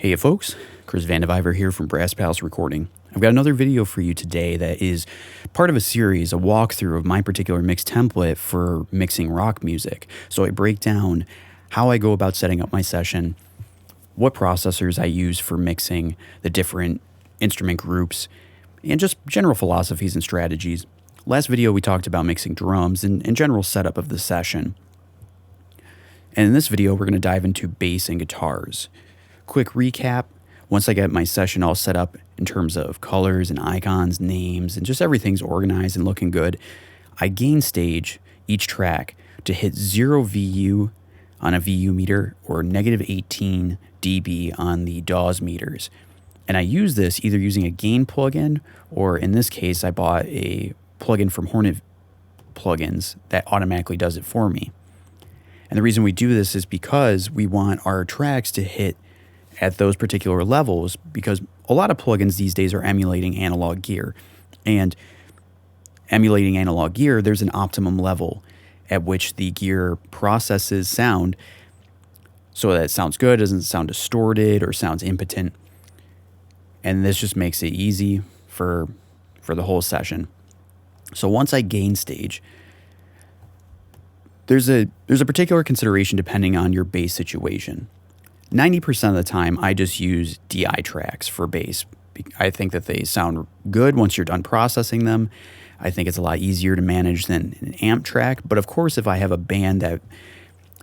Hey folks, Chris Vandeviver here from Brass Palace Recording. I've got another video for you today that is part of a series, a walkthrough of my particular mix template for mixing rock music. So I break down how I go about setting up my session, what processors I use for mixing the different instrument groups, and just general philosophies and strategies. Last video we talked about mixing drums and general setup of the session. And in this video we're going to dive into bass and guitars. Quick recap, once I get my session all set up in terms of colors and icons, names, and just everything's organized and looking good, I gain stage each track to hit 0 VU on a VU meter or negative 18 dB on the DAWs meters. And I use this either using a gain plugin, or in this case I bought a plugin from Hornet plugins that automatically does it for me. And the reason we do this is because we want our tracks to hit at those particular levels, because a lot of plugins these days are emulating analog gear. And emulating analog gear, there's an optimum level at which the gear processes sound so that it sounds good, doesn't sound distorted or sounds impotent. And this just makes it easy for the whole session. So once I gain stage, there's a particular consideration depending on your bass situation. 90% of the time, I just use DI tracks for bass. I think that they sound good once you're done processing them. I think it's a lot easier to manage than an amp track. But of course, if I have a band that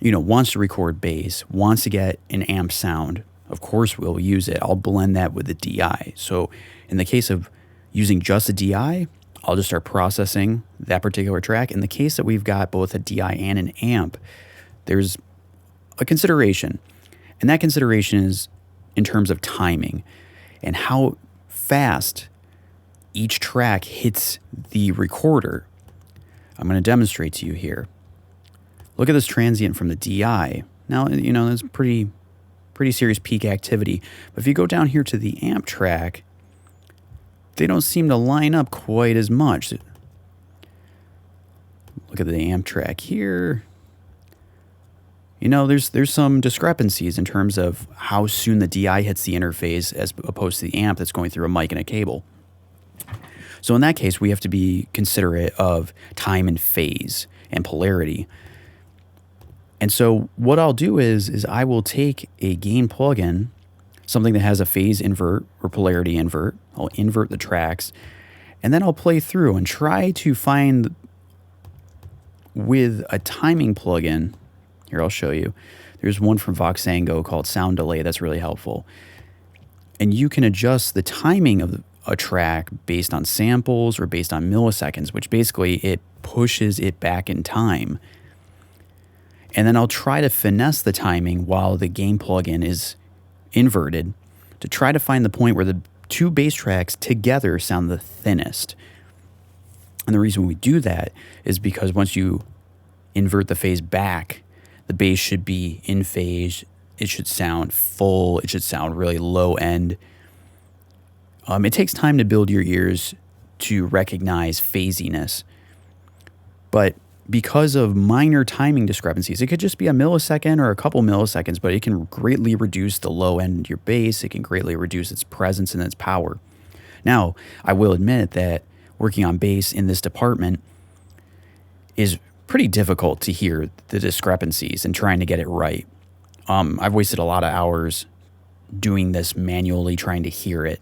wants to record bass, wants to get an amp sound, of course we'll use it. I'll blend that with the DI. So in the case of using just a DI, I'll just start processing that particular track. In the case that we've got both a DI and an amp, there's a consideration. And that consideration is in terms of timing and how fast each track hits the recorder. I'm going to demonstrate to you here. Look at this transient from the DI. Now, that's pretty serious peak activity. But if you go down here to the amp track, they don't seem to line up quite as much. Look at the amp track here. There's some discrepancies in terms of how soon the DI hits the interface as opposed to the amp that's going through a mic and a cable. So in that case, we have to be considerate of time and phase and polarity. And so what I'll do is I will take a gain plugin, something that has a phase invert or polarity invert. I'll invert the tracks, and then I'll play through and try to find with a timing plugin. Here, I'll show you. There's one from Voxango called Sound Delay that's really helpful. And you can adjust the timing of a track based on samples or based on milliseconds, which basically it pushes it back in time. And then I'll try to finesse the timing while the gain plugin is inverted to try to find the point where the two bass tracks together sound the thinnest. And the reason we do that is because once you invert the phase back, the bass should be in phase. It should sound full. It should sound really low end. It takes time to build your ears to recognize phasiness. But because of minor timing discrepancies, it could just be a millisecond or a couple milliseconds, but it can greatly reduce the low end of your bass. It can greatly reduce its presence and its power. Now, I will admit that working on bass in this department is pretty difficult to hear the discrepancies and trying to get it right. I've wasted a lot of hours doing this manually, trying to hear it.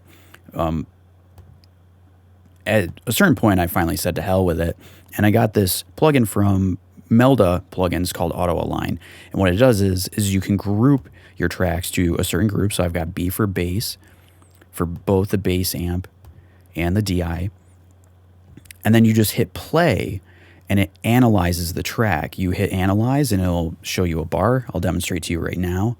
At a certain point, I finally said to hell with it, and I got this plugin from Melda plugins called Auto Align. And what it does is you can group your tracks to a certain group. So I've got B for bass, for both the bass amp and the DI. And then you just hit play, and it analyzes the track. You hit analyze, and it'll show you a bar. I'll demonstrate to you right now.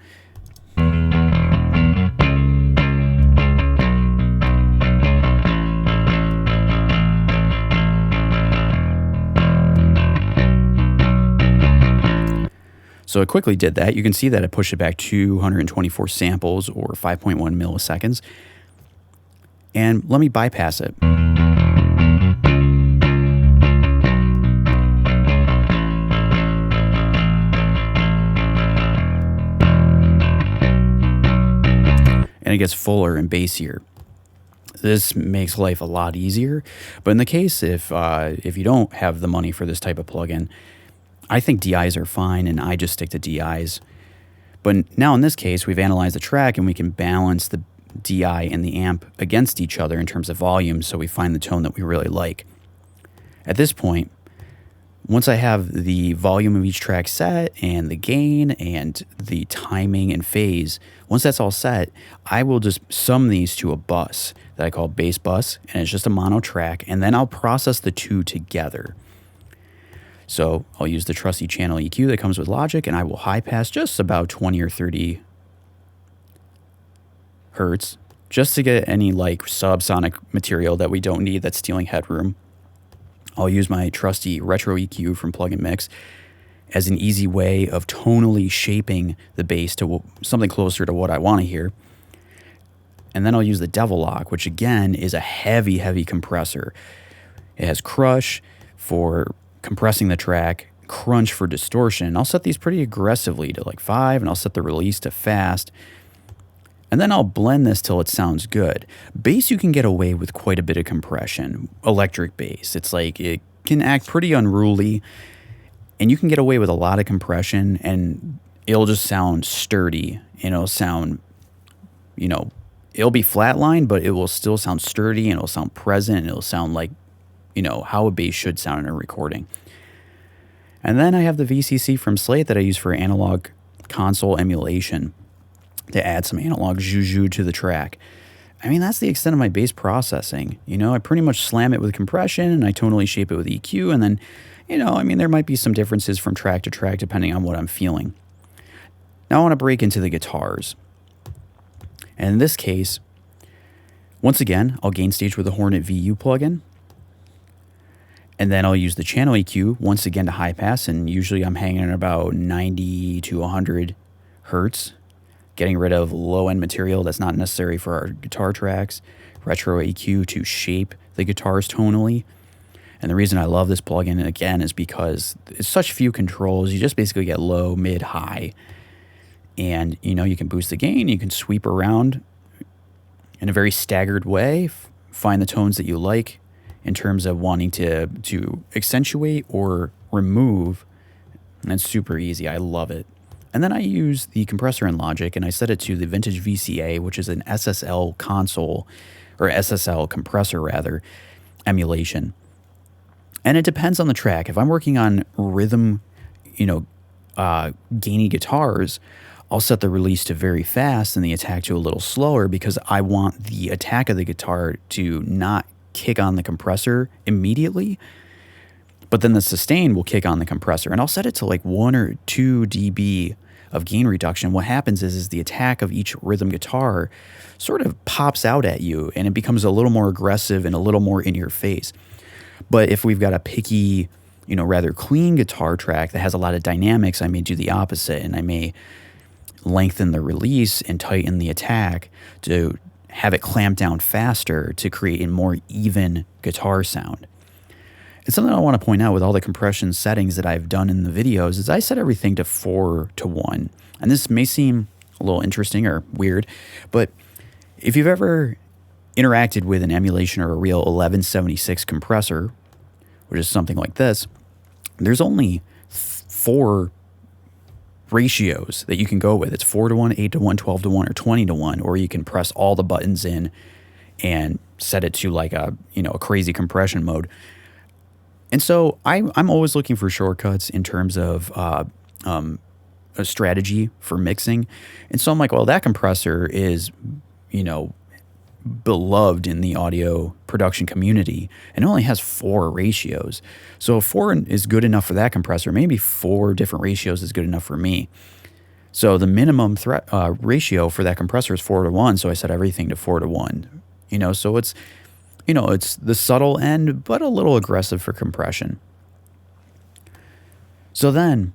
So it quickly did that. You can see that it pushed it back 224 samples or 5.1 milliseconds. And let me bypass it. and it gets fuller and bassier. This makes life a lot easier. But in the case if you don't have the money for this type of plugin, I think DIs are fine, and I just stick to DIs. But now in this case, we've analyzed the track and we can balance the DI and the amp against each other in terms of volume, so we find the tone that we really like. At this point, once I have the volume of each track set and the gain and the timing and phase, once that's all set, I will just sum these to a bus that I call bass bus, and it's just a mono track, and then I'll process the two together. So I'll use the trusty channel EQ that comes with Logic, and I will high pass just about 20 or 30 hertz just to get any like subsonic material that we don't need that's stealing headroom. I'll use my trusty retro EQ from Plug & Mix as an easy way of tonally shaping the bass to something closer to what I want to hear. And then I'll use the Devil Lock, which again is a heavy, heavy compressor. It has crush for compressing the track, crunch for distortion. I'll set these pretty aggressively to like 5, and I'll set the release to fast. And then I'll blend this till it sounds good. Bass, you can get away with quite a bit of compression. Electric bass, it's like it can act pretty unruly, and you can get away with a lot of compression, and it'll just sound sturdy. And it'll sound, it'll be flatlined, but it will still sound sturdy, and it'll sound present, and it'll sound like, how a bass should sound in a recording. And then I have the VCC from Slate that I use for analog console emulation to add some analog juju to the track. I mean, that's the extent of my bass processing. I pretty much slam it with compression, and I tonally shape it with EQ, and then, there might be some differences from track to track depending on what I'm feeling. Now I want to break into the guitars. And in this case, once again, I'll gain stage with the Hornet VU plugin. And then I'll use the channel EQ once again to high pass, and usually I'm hanging at about 90 to 100 hertz, getting rid of low-end material that's not necessary for our guitar tracks, retro EQ to shape the guitars tonally. And the reason I love this plugin, again, is because it's such few controls. You just basically get low, mid, high. And, you can boost the gain. You can sweep around in a very staggered way, find the tones that you like in terms of wanting to accentuate or remove. And it's super easy. I love it. And then I use the compressor in Logic, and I set it to the Vintage VCA, which is an SSL console, or SSL compressor rather, emulation. And it depends on the track. If I'm working on rhythm, gainy guitars, I'll set the release to very fast and the attack to a little slower, because I want the attack of the guitar to not kick on the compressor immediately, but then the sustain will kick on the compressor. And I'll set it to like 1 or 2 dB of gain reduction. What happens is the attack of each rhythm guitar sort of pops out at you, and it becomes a little more aggressive and a little more in your face. But if we've got a picky, rather clean guitar track that has a lot of dynamics, I may do the opposite, and I may lengthen the release and tighten the attack to have it clamp down faster to create a more even guitar sound. And something I want to point out with all the compression settings that I've done in the videos is I set everything to 4:1. And this may seem a little interesting or weird, but if you've ever interacted with an emulation or a real 1176 compressor, which is something like this, there's only 4 ratios that you can go with. It's 4:1, 8:1, 12:1, or 20:1, or you can press all the buttons in and set it to like a crazy compression mode. And so I'm always looking for shortcuts in terms of a strategy for mixing. And so I'm like, well, that compressor is, beloved in the audio production community, and it only has 4 ratios. So if 4 is good enough for that compressor, maybe 4 different ratios is good enough for me. So the minimum ratio for that compressor is 4:1. So I set everything to 4:1. So it's it's the subtle end, but a little aggressive for compression. So then,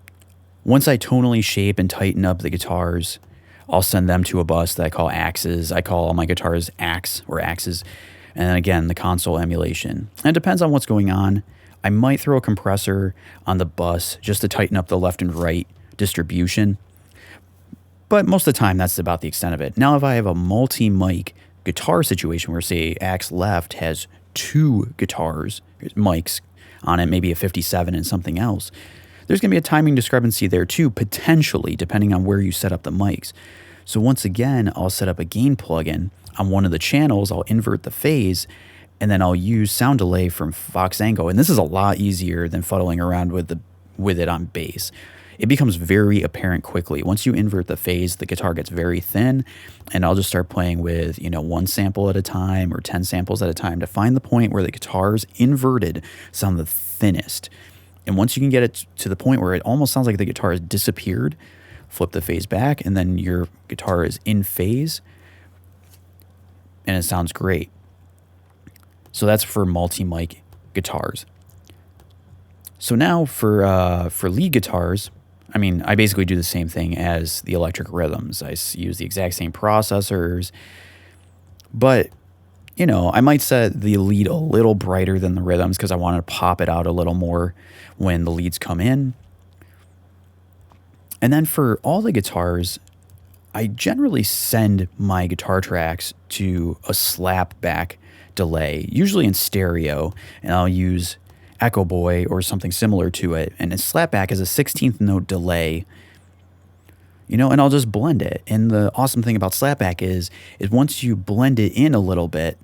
once I tonally shape and tighten up the guitars, I'll send them to a bus that I call axes. I call all my guitars axe or axes. And then again, the console emulation. And it depends on what's going on. I might throw a compressor on the bus just to tighten up the left and right distribution. But most of the time, that's about the extent of it. Now, if I have a multi-mic guitar situation where, say, Axe Left has two guitars, mics on it, maybe a 57 and something else, there's going to be a timing discrepancy there too, potentially, depending on where you set up the mics. So once again, I'll set up a gain plugin on one of the channels, I'll invert the phase, and then I'll use sound delay from Voxengo. And this is a lot easier than fuddling around with it on bass. It becomes very apparent quickly. Once you invert the phase, the guitar gets very thin, and I'll just start playing with, one sample at a time or 10 samples at a time to find the point where the guitars inverted sound the thinnest. And once you can get it to the point where it almost sounds like the guitar has disappeared, flip the phase back, and then your guitar is in phase, and it sounds great. So that's for multi-mic guitars. So now for lead guitars, I basically do the same thing as the electric rhythms. I use the exact same processors, but I might set the lead a little brighter than the rhythms because I want to pop it out a little more when the leads come in. And then for all the guitars, I generally send my guitar tracks to a slap back delay, usually in stereo, and I'll use Echo Boy or something similar to it. And a slapback is a 16th note delay, and I'll just blend it. And the awesome thing about slapback is once you blend it in a little bit,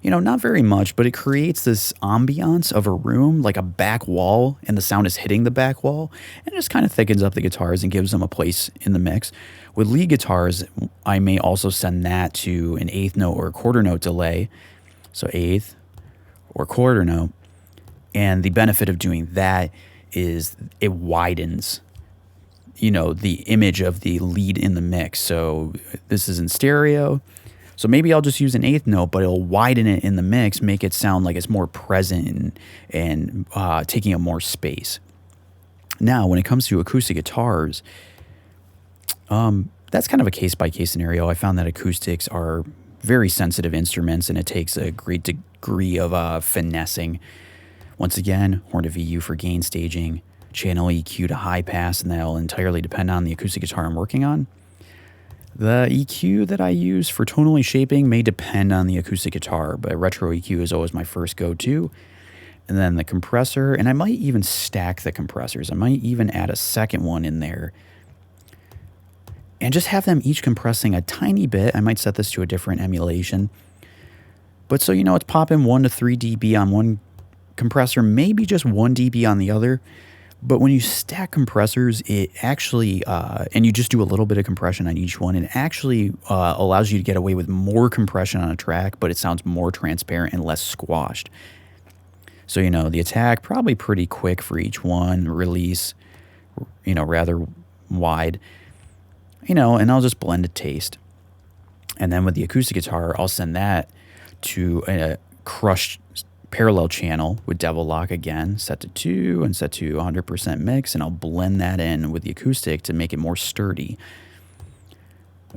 not very much, but it creates this ambiance of a room, like a back wall, and the sound is hitting the back wall, and it just kind of thickens up the guitars and gives them a place in the mix. With lead guitars, I may also send that to an 8th note or a quarter note delay, so 8th or quarter note. And the benefit of doing that is it widens, the image of the lead in the mix. So this is in stereo. So maybe I'll just use an 8th note, but it'll widen it in the mix, make it sound like it's more present and taking up more space. Now, when it comes to acoustic guitars, that's kind of a case-by-case scenario. I found that acoustics are very sensitive instruments, and it takes a great degree of finessing. Once again, horn to VU for gain staging, channel EQ to high pass, and that'll entirely depend on the acoustic guitar I'm working on. The EQ that I use for tonally shaping may depend on the acoustic guitar, but retro EQ is always my first go-to. And then the compressor, and I might even stack the compressors. I might even add a second one in there and just have them each compressing a tiny bit. I might set this to a different emulation. But so it's popping 1 to 3 dB on one compressor, maybe just 1 dB on the other. But when you stack compressors, it actually, and you just do a little bit of compression on each one, it actually allows you to get away with more compression on a track, but it sounds more transparent and less squashed. So, the attack, probably pretty quick for each one, release, rather wide, and I'll just blend a taste. And then with the acoustic guitar, I'll send that to a crushed parallel channel with Devil Lock again, set to 2 and set to 100% mix, and I'll blend that in with the acoustic to make it more sturdy.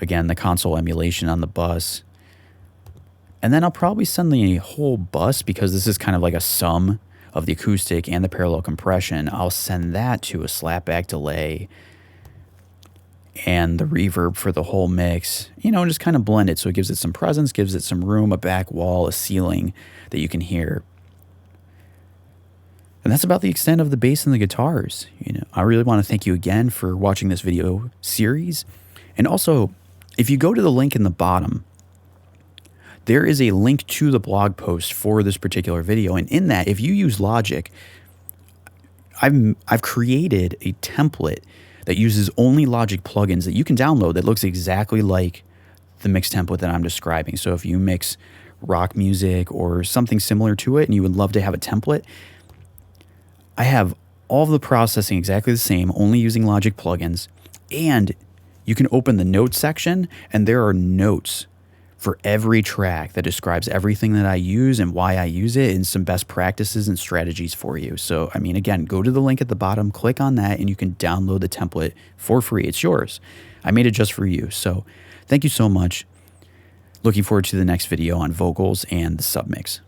Again, the console emulation on the bus. And then I'll probably send the whole bus, because this is kind of like a sum of the acoustic and the parallel compression. I'll send that to a slapback delay and the reverb for the whole mix, and just kind of blend it so it gives it some presence, gives it some room, a back wall, a ceiling that you can hear. And that's about the extent of the bass and the guitars. I really want to thank you again for watching this video series. And also, if you go to the link in the bottom, there is a link to the blog post for this particular video. And in that, if you use Logic, I've created a template that uses only Logic plugins that you can download that looks exactly like the mix template that I'm describing. So if you mix rock music or something similar to it and you would love to have a template, I have all of the processing exactly the same, only using Logic plugins. And you can open the notes section, and there are notes for every track that describes everything that I use and why I use it, and some best practices and strategies for you. So, again, go to the link at the bottom, click on that, and you can download the template for free. It's yours. I made it just for you. So thank you so much. Looking forward to the next video on vocals and the submix.